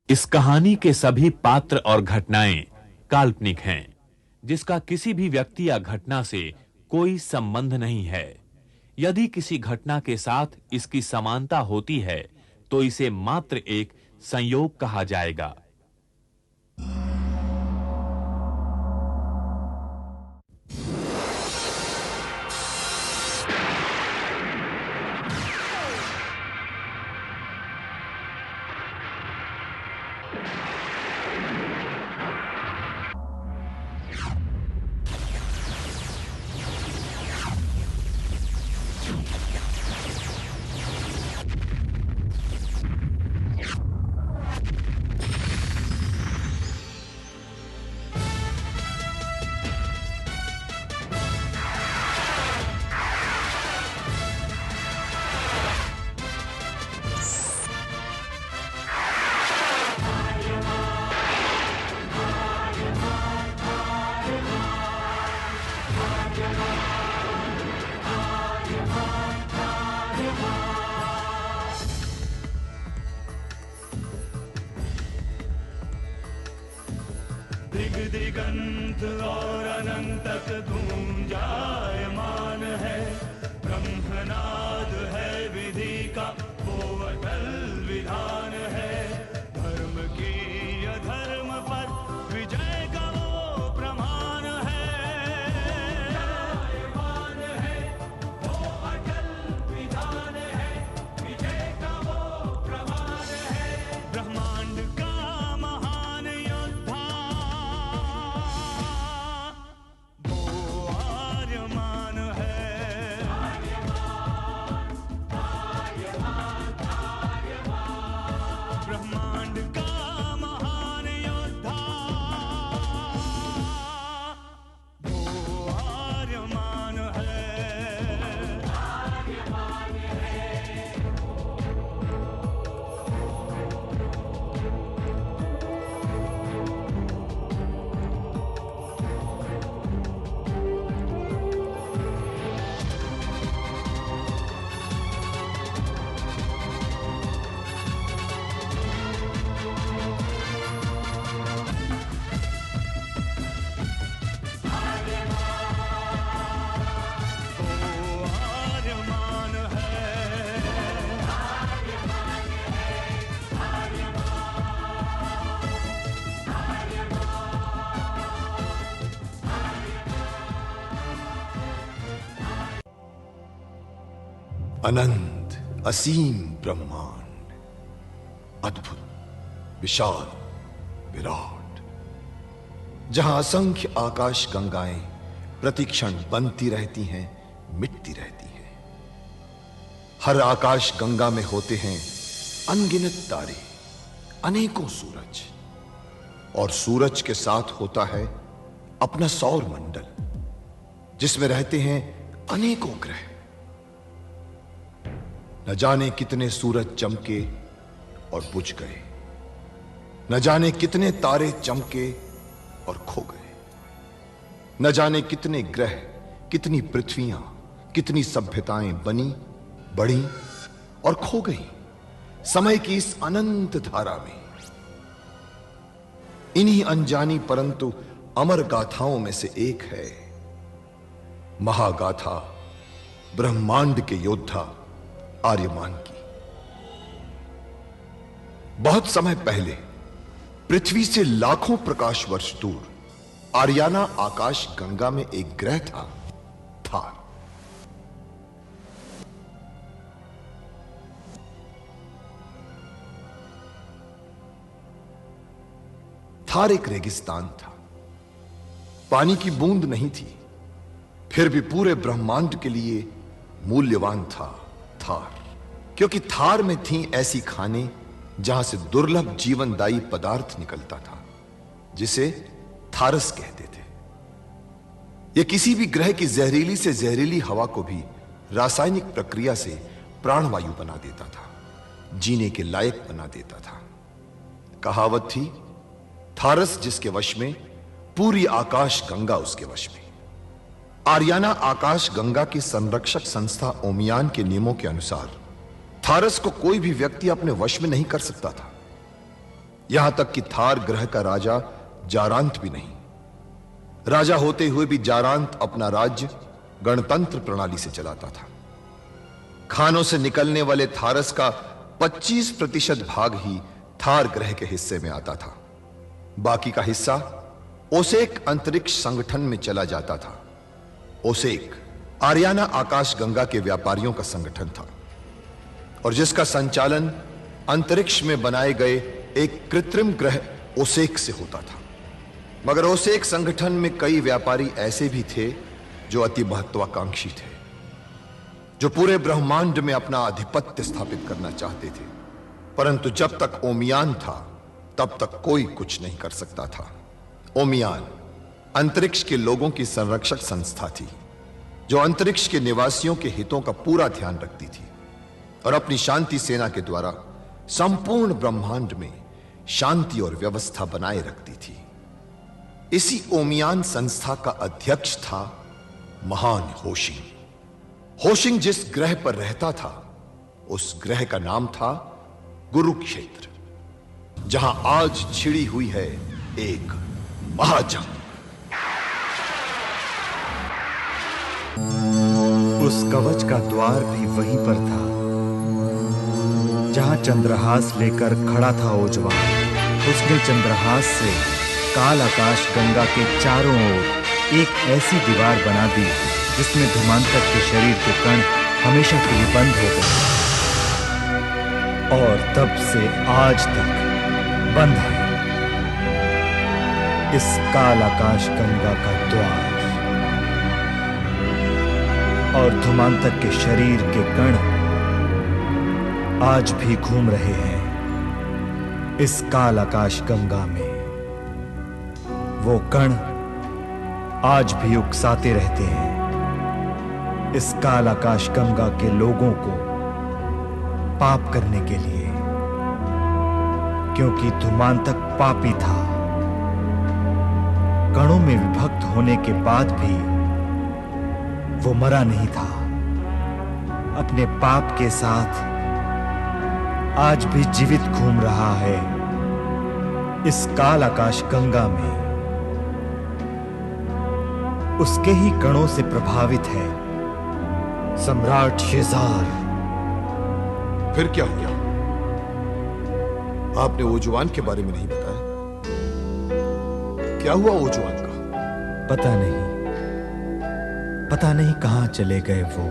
इस कहानी के सभी पात्र और घटनाएं काल्पनिक हैं, जिसका किसी भी व्यक्ति या घटना से कोई संबंध नहीं है। यदि किसी घटना के साथ इसकी समानता होती है, तो इसे मात्र एक संयोग कहा जाएगा। दिगंत और अनंत तक गूंजायमान है। ब्रह्मनाद है विधि का वो अटल विधान है। धर्म की अधर्म पर विजय का वो प्रमाण है। जायमान है वो अटल विधान है। विजय का वो प्रमाण है। ब्रह्मांड का महान योद्धा ब्रह्मांड का महान योद्धा वो आर्यमान है। अनंत असीम ब्रह्मांड, अद्भुत, विशाल, विराट, जहां असंख्य आकाश गंगाएं प्रतिक्षण बनती रहती हैं, मिटती रहती हैं। हर आकाश गंगा में होते हैं अनगिनत तारे, अनेकों सूरज, और सूरज के साथ होता है अपना सौर मंडल, जिसमें रहते हैं अनेकों ग्रह। न जाने कितने सूरज चमके और बुझ गए, न जाने कितने तारे चमके और खो गए, न जाने कितने ग्रह, कितनी पृथ्वियां, कितनी सभ्यताएं बनी, बढ़ी और खो गई समय की इस अनंत धारा में। इन्हीं अनजानी परंतु अमर गाथाओं में से एक है महागाथा ब्रह्मांड के योद्धा आर्यमान की। बहुत समय पहले पृथ्वी से लाखों प्रकाश वर्ष दूर आर्याना आकाश गंगा में एक ग्रह था, थार। थार एक रेगिस्तान था, पानी की बूंद नहीं थी, फिर भी पूरे ब्रह्मांड के लिए मूल्यवान था थार, क्योंकि थार में थी ऐसी खाने जहां से दुर्लभ जीवनदायी पदार्थ निकलता था, जिसे थारस कहते थे। यह किसी भी ग्रह की जहरीली से जहरीली हवा को भी रासायनिक प्रक्रिया से प्राणवायु बना देता था, जीने के लायक बना देता था। कहावत थी, थारस जिसके वश में, पूरी आकाश गंगा उसके वश में। आर्याना आकाश गंगा की संरक्षक संस्था ओमियान के नियमों के अनुसार थारस को कोई भी व्यक्ति अपने वश में नहीं कर सकता था। यहां तक कि थार ग्रह का राजा जारांत भी नहीं। राजा होते हुए भी जारांत अपना राज्य गणतंत्र प्रणाली से चलाता था। खानों से निकलने वाले थारस का 25% भाग ही थार ग्रह के हिस्से में आता था। बाकी का हिस्सा ओसेक अंतरिक्ष संगठन में चला जाता था। ओसेक आरियाना आकाश गंगा के व्यापारियों का संगठन था और जिसका संचालन अंतरिक्ष में बनाए गए एक कृत्रिम ग्रह ओसेक से होता था। मगर ओसेक संगठन में कई व्यापारी ऐसे भी थे जो अति महत्वाकांक्षी थे, जो पूरे ब्रह्मांड में अपना आधिपत्य स्थापित करना चाहते थे। परंतु जब तक ओमियान था तब तक कोई कुछ नहीं कर सकता था। ओमियान अंतरिक्ष के लोगों की संरक्षक संस्था थी जो अंतरिक्ष के निवासियों के हितों का पूरा ध्यान रखती थी और अपनी शांति सेना के द्वारा संपूर्ण ब्रह्मांड में शांति और व्यवस्था बनाए रखती थी। इसी ओमियान संस्था का अध्यक्ष था महान होशिंग। होशिंग जिस ग्रह पर रहता था उस ग्रह का नाम था गुरुक्षेत्र, जहां आज छिड़ी हुई है एक महाजंग। उस कवच का द्वार भी वहीं पर था जहां चंद्रहास लेकर खड़ा था ओजवान। उसने चंद्रहास से काल आकाश गंगा के चारों ओर एक ऐसी दीवार बना दी जिसमें धुमांतक के शरीर के कण हमेशा के लिए बंद हो गए और तब से आज तक बंद है इस काल आकाश गंगा का द्वार। और धुमांतक के शरीर के कण आज भी घूम रहे हैं इस काल आकाश गंगा में। वो कण आज भी उकसाते रहते हैं इस काल आकाश गंगा के लोगों को पाप करने के लिए, क्योंकि धुमांतक पापी था। कणों में विभक्त होने के बाद भी वो मरा नहीं था। अपने पाप के साथ आज भी जीवित घूम रहा है इस काल आकाश गंगा में। उसके ही कणों से प्रभावित है सम्राट शेजार। फिर क्या हुआ? आपने ओजवान के बारे में नहीं बताया। क्या हुआ ओजवान का? पता नहीं कहां चले गए वो।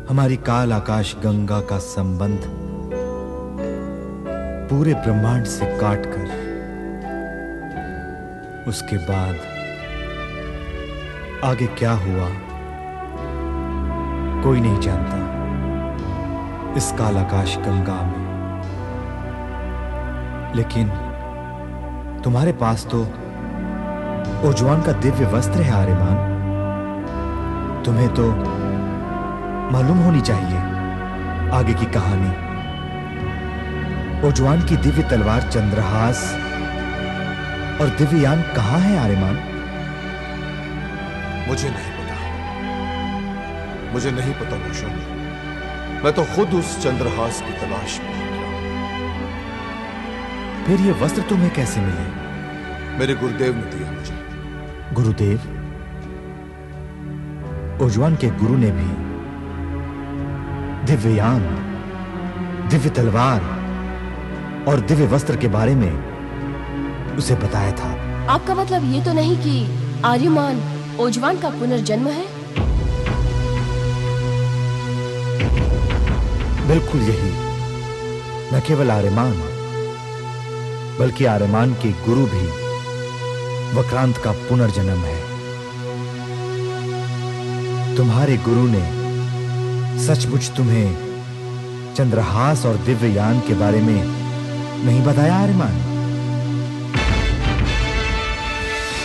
हमारी काल आकाश गंगा का संबंध पूरे ब्रह्मांड से काटकर उसके बाद आगे क्या हुआ कोई नहीं जानता इस काल आकाश गंगा में। लेकिन तुम्हारे पास तो ओजवान का दिव्य वस्त्र है आर्यमान। तुम्हें तो मालूम होनी चाहिए आगे की कहानी। ओजवान की दिव्य तलवार चंद्रहास और दिव्ययान कहां है आर्यमान? मुझे नहीं पता रोशन। मैं तो खुद उस चंद्रहास की तलाश में निकला। फिर ये वस्त्र तुम्हें कैसे मिले? मेरे गुरुदेव ने दिया मुझे। गुरुदेव? ओजवान के गुरु ने भी दिव्ययान, दिव्य तलवार और दिव्य वस्त्र के बारे में उसे बताया था। आपका मतलब ये तो नहीं कि आर्यमान ओजवान का पुनर्जन्म है? बिल्कुल यही। न केवल आर्यमान बल्कि आर्यमान के गुरु भी वक्रांत का पुनर्जन्म है। तुम्हारे गुरु ने सचमुच तुम्हें चंद्रहास और दिव्ययान के बारे में नहीं बताया आर्यमान?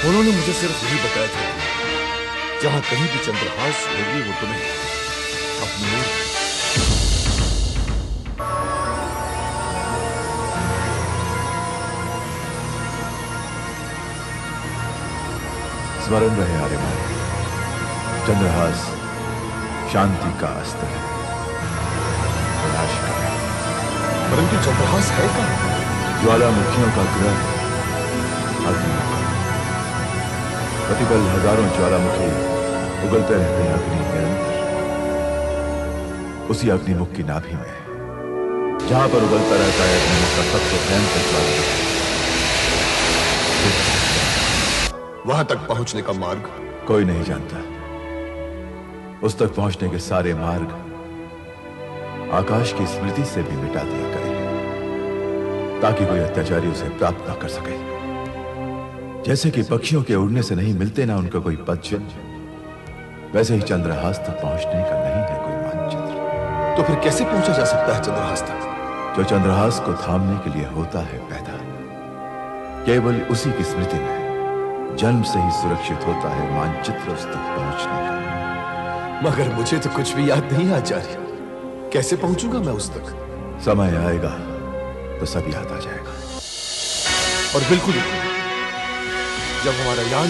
उन्होंने मुझे सिर्फ यही बताया था जहां कहीं भी चंद्रहास होगी वो तुम्हें अपनी ओर। स्मरण रहे आर्यमान, चंद्रहास शांति का अस्त्र है, विनाश का। परंतु चंद्रहास है कहां? ज्वालामुखियों का ग्रह अग्नि। प्रतिपल हजारों ज्वालामुखी उगलते रहते हैं अग्नि निरंतर। उसी अग्निमुख की नाभि में, जहां पर उगलता रहता है अग्निमुख का सबसे भयंकर ज्वाला, वहां तक पहुंचने का मार्ग कोई नहीं जानता। उस तक पहुंचने के सारे मार्ग आकाश की स्मृति से भी मिटा दिए गए हैं, ताकि कोई अत्याचारी उसे प्राप्त न कर सके। जैसे कि पक्षियों के उड़ने से नहीं मिलते ना उनका कोई पदचिन्ह, वैसे ही चंद्रहास तक पहुंचने का नहीं है कोई मानचित्र। तो फिर कैसे पहुंचा जा सकता है चंद्रहास तक? जो चंद्रहास को थामने के लिए होता है पैदा, केवल उसी की स्मृति में जन्म से ही सुरक्षित होता है मानचित्र उस तक पहुंचने का। मगर मुझे तो कुछ भी याद नहीं आचार्य, कैसे पहुंचूंगा मैं उस तक? समय आएगा तो सब याद आ जाएगा। और बिल्कुल जब हमारा यान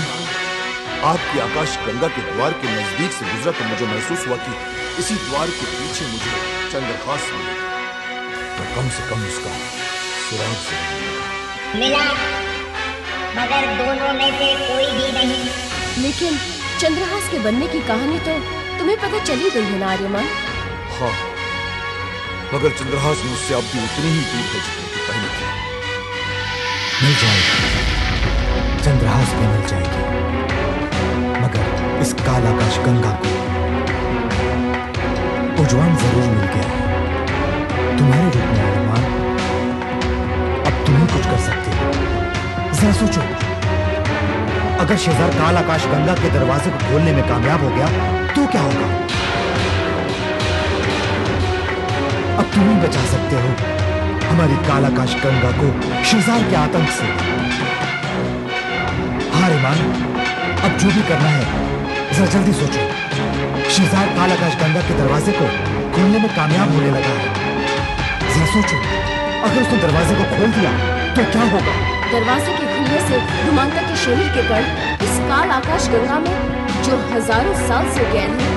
आपकी आकाश गंगा के द्वार के नजदीक से गुजरा तो मुझे महसूस हुआ कि इसी द्वार के पीछे मुझे चंद्रहास मिलेगा, तो कम से कम उसका सुराग जरूर मिला, मगर दोनों में से कोई भी नहीं। लेकिन चंद्रहास के बनने की कहानी तो तुम्हें पता चली गई है ना आर्यमान? हाँ, मगर चंद्रहास मुझसे अब भी उतनी ही दूर है जितनी कि पहले थी। मिल जाएगी, चंद्रहास भी मिल जाएगी, मगर इस काल आकाश गंगा को उज्जवल जरूर मिल गया है तुम्हारे रूप में आर्यमान। अब तुम ही कुछ कर सकते हो। जरा सोचो, अगर शेजार काल आकाश गंगा के दरवाजे को खोलने में कामयाब हो गया तो क्या होगा? अब तुम ही बचा सकते हो हमारी काल आकाश गंगा को शेजार के आतंक से। हाँ आर्यमान, अब जो भी करना है जरा जल्दी सोचो। शेजार काल आकाश गंगा के दरवाजे को खोलने में कामयाब होने लगा है। जरा सोचो, अगर उसने दरवाजे को खोल दिया तो क्या होगा? दरवाजे के खुलने से धुमांता के शरीर के कण इस काल आकाश गंगा में जो हजारों साल से गैर है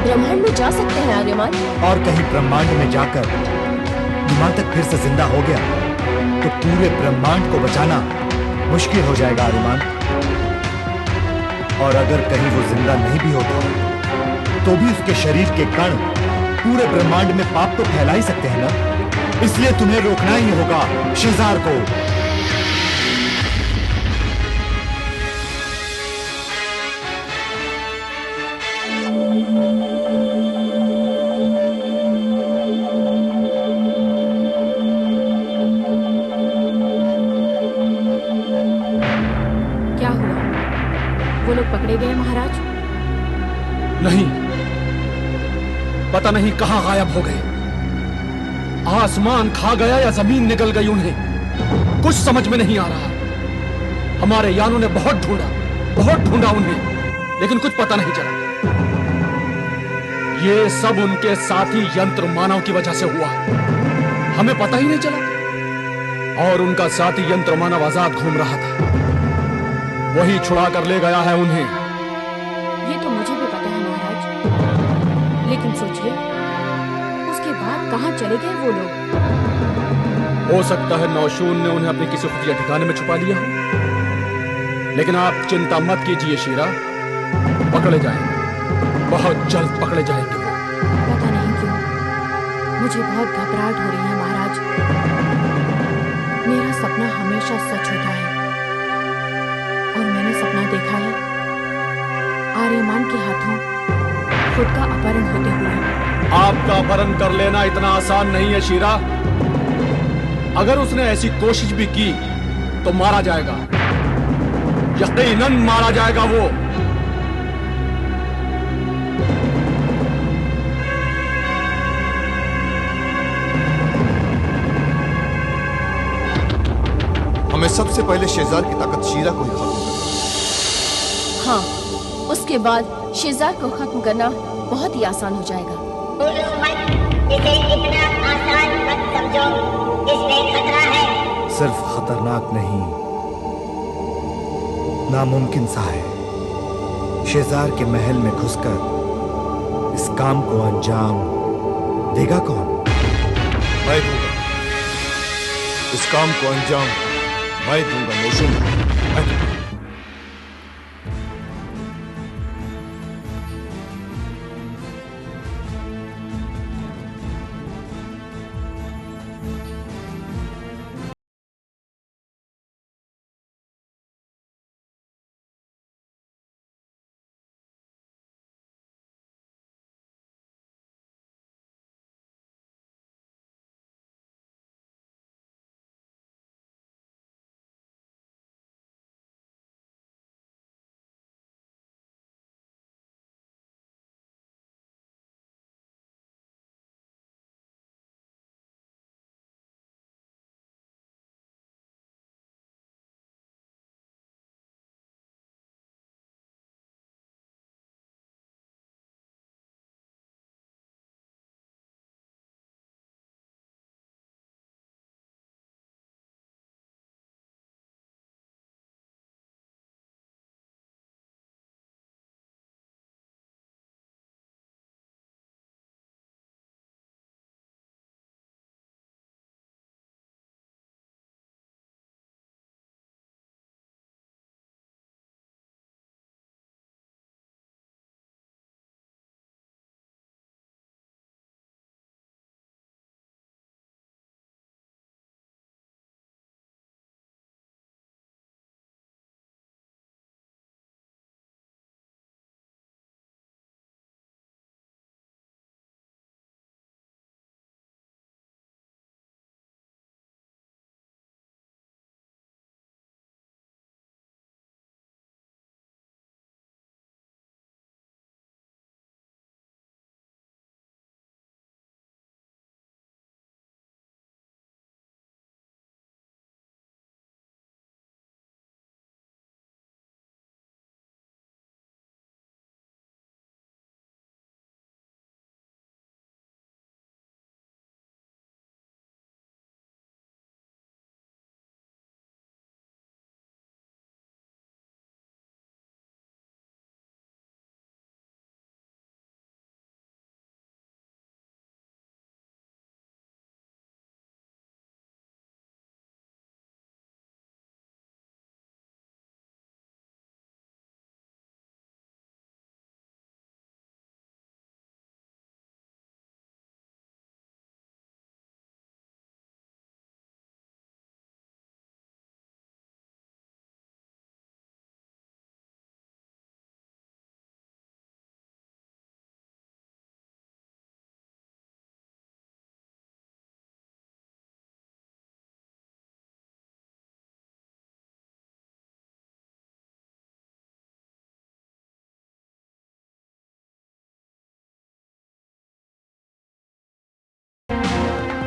ब्रह्मांड में जा सकते हैं आर्यमान। और कहीं ब्रह्मांड में जाकर धुमांतक फिर से जिंदा हो गया तो पूरे ब्रह्मांड को बचाना मुश्किल हो जाएगा आर्यमान। और अगर कहीं वो जिंदा नहीं भी होता तो भी उसके शरीर के कण पूरे ब्रह्मांड में पाप तो फैला ही सकते हैं ना। इसलिए तुम्हें रोकना ही होगा शेजार को। क्या हुआ? वो लोग पकड़े गए महाराज? नहीं, पता नहीं कहां गायब हो गए। आसमान खा गया या जमीन निगल गई उन्हें, कुछ समझ में नहीं आ रहा। हमारे यानों ने बहुत ढूंढा उन्हें, लेकिन कुछ पता नहीं चला। ये सब उनके साथी यंत्र मानव की वजह से हुआ है, हमें पता ही नहीं चला। और उनका साथी यंत्र मानव आजाद घूम रहा था, वही छुड़ा कर ले गया है उन्हें। ये तो मुझे भी पता है महाराज, लेकिन सोचिए उसके बाद कहाँ चले गए वो लोग? हो सकता है नौशून ने उन्हें अपने किसी खुफिया ठिकाने में छुपा लिया हो। लेकिन आप चिंता मत कीजिए शीरा, पकड़े जाएंगे, बहुत जल्द पकड़े जाएंगे। पता नहीं क्यों मुझे बहुत घबराहट हो रही है महाराज। मेरा सपना हमेशा सच होता है और मैंने सपना देखा है आर्यमान के हाथों खुद का अपहरण होते हुए। आपका अपहरण कर लेना इतना आसान नहीं है शीरा। अगर उसने ऐसी कोशिश भी की तो मारा जाएगा, यकीनन मारा जाएगा वो। हमें सबसे पहले शेजार की ताकत शीरा को ही खत्म करना। हाँ, उसके बाद शेजार को खत्म करना बहुत ही आसान हो जाएगा। बोलो मत, इसे इतना आसान मत समझो, इसमें खतरा है। सिर्फ खतरनाक नहीं, नामुमकिन सा है। शेजार के महल में घुसकर इस काम को अंजाम देगा कौन? मैं दूंगा। इस काम को अंजाम मैं दूंगा नोशो। मैं दूंगा।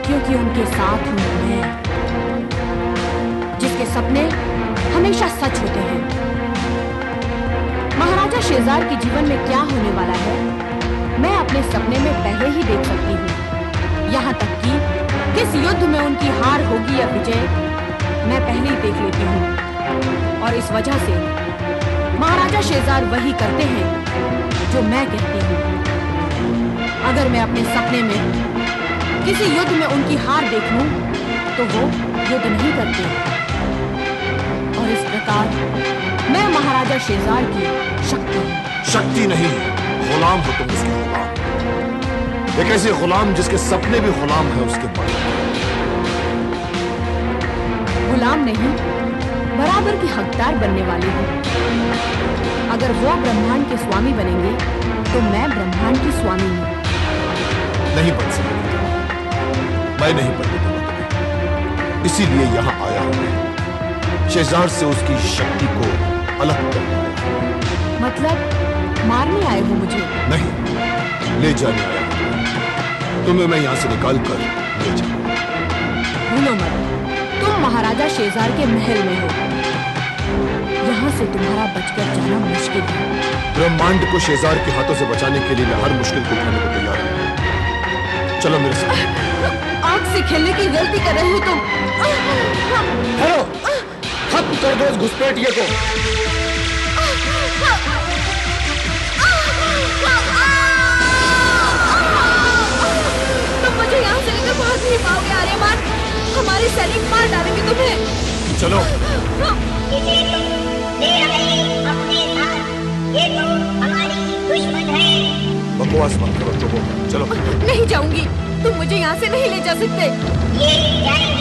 क्योंकि उनके साथ हूं मैं, जिसके सपने हमेशा सच होते हैं। महाराजा शेजार के जीवन में क्या होने वाला है, मैं अपने सपने में पहले ही देख सकती हूँ। यहाँ तक कि किस युद्ध में उनकी हार होगी या विजय, मैं पहले ही देख लेती हूँ। और इस वजह से महाराजा शेजार वही करते हैं जो मैं कहती हूँ। अगर मैं अपने सपने में किसी युद्ध में उनकी हार देख लूं, तो वो युद्ध नहीं करते। और इस प्रकार मैं महाराजा शेजार की शक्ति हूं। शक्ति नहीं, गुलाम हो तुम उसके गुलाम। एक ऐसे गुलाम जिसके सपने भी गुलाम है उसके मालिक। गुलाम नहीं, बराबर की हकदार बनने वाली हूँ। अगर वो ब्रह्मांड के स्वामी बनेंगे, तो मैं ब्रह्मांड की स्वामी हूँ। नहीं बन सकती, मैं नहीं बनने दूंगा तुम्हें। इसीलिए यहाँ आया हूं मैं, शेजार से उसकी शक्ति को अलग करने आया हूं। मतलब मारने आए हो मुझे? नहीं, ले जाने आया हूं। तुम्हें मैं यहाँ से निकाल कर ले जाऊंगा। भूलो मत, तुम महाराजा शेजार के महल में हो। यहाँ से तुम्हारा बचकर जाना मुश्किल है। ब्रह्मांड को शेजार के हाथों से बचाने के लिए मैं हर मुश्किल को उठाने को तैयार हूँ। चलो मेरे साथ। आग से खेलने की गलती कर रहे हो तुम। हेलो, खत्म कर दो इस घुसपैठिए को। तुम मुझे यहाँ से लेकर भाग नहीं पाओगे आर्यमान। हमारे सैनिक मार डालेंगे तुम्हें। चलो। इसे तुम ले आए अपने साथ, ये तो हमारी दुश्मन है। बकवास मत करो, चुप हो, चलो। नहीं जाऊंगी, तुम मुझे यहाँ से नहीं ले जा सकते। ये जाएंगे।